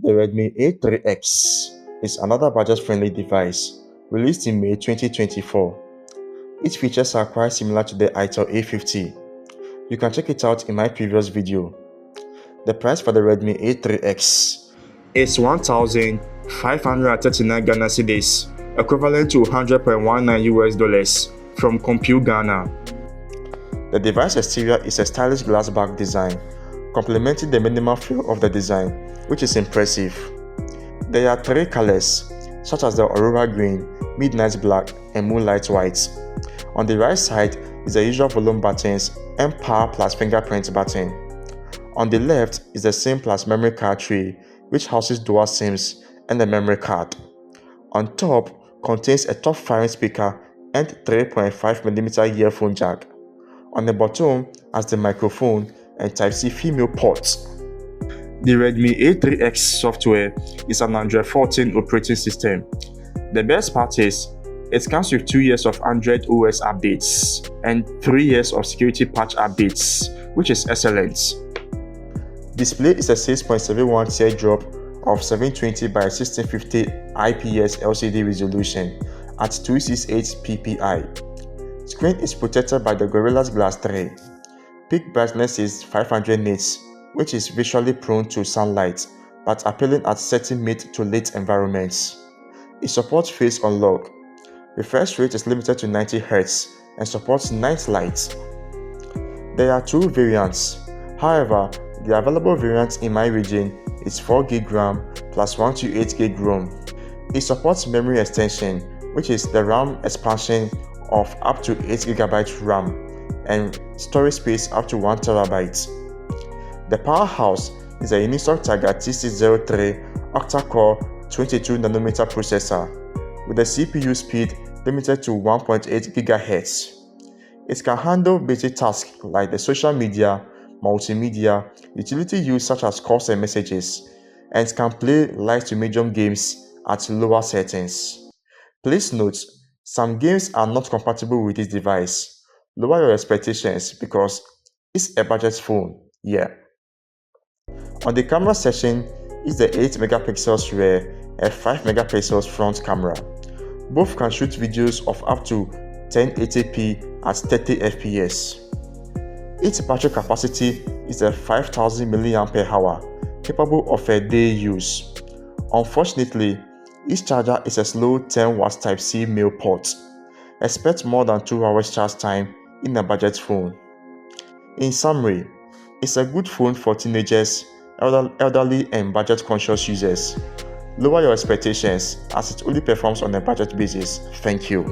The Redmi A3x is another budget-friendly device released in May 2024. Its features are quite similar to the Itel A50. You can check it out in my previous video. The price for the Redmi A3x is 1,539 Ghana cedis, equivalent to $100.19 from Compute Ghana. The device exterior is a stylish glass back design, complementing the minimal feel of the design, which is impressive. There are three colors, such as the Aurora Green, Midnight Black, and Moonlight White. On the right side is the usual volume buttons and power plus fingerprint button. On the left is the SIM plus memory card tray, which houses dual SIMs and a memory card. On top contains a top-firing speaker and 3.5mm earphone jack. On the bottom has the microphone and Type-C female port. The Redmi A3x software is an Android 14 operating system. The best part is, it comes with 2 years of Android OS updates and 3 years of security patch updates, which is excellent. Display is a 6.71 teardrop of 720 by 1650 IPS LCD resolution at 268 ppi. Screen is protected by the Gorilla Glass 3. Peak brightness is 500 nits, which is visually prone to sunlight, but appealing at certain mid to late environments. It supports face unlock. Refresh rate is limited to 90 Hz and supports night light. There are two variants. However, the available variant in my region is 4GB RAM plus 128GB ROM. It supports memory extension, which is the RAM expansion of up to 8GB RAM and storage space up to 1TB. The powerhouse is a Unisoc Tiger T603 octa-core 22nm processor with a CPU speed limited to 1.8 GHz. It can handle basic tasks like the social media, multimedia, utility use such as calls and messages, and can play light to medium games at lower settings. Please note, some games are not compatible with this device. Lower your expectations because it's a budget phone, yeah. On the camera section is the 8MP rear and 5MP front camera. Both can shoot videos of up to 1080p at 30fps. Its battery capacity is a 5000 mAh, capable of a day use. Unfortunately, each charger is a slow 10W Type-C male port. Expect more than 2 hours charge time in a budget phone. In summary, it's a good phone for teenagers, elderly and budget-conscious users. Lower your expectations as it only performs on a budget basis. Thank you.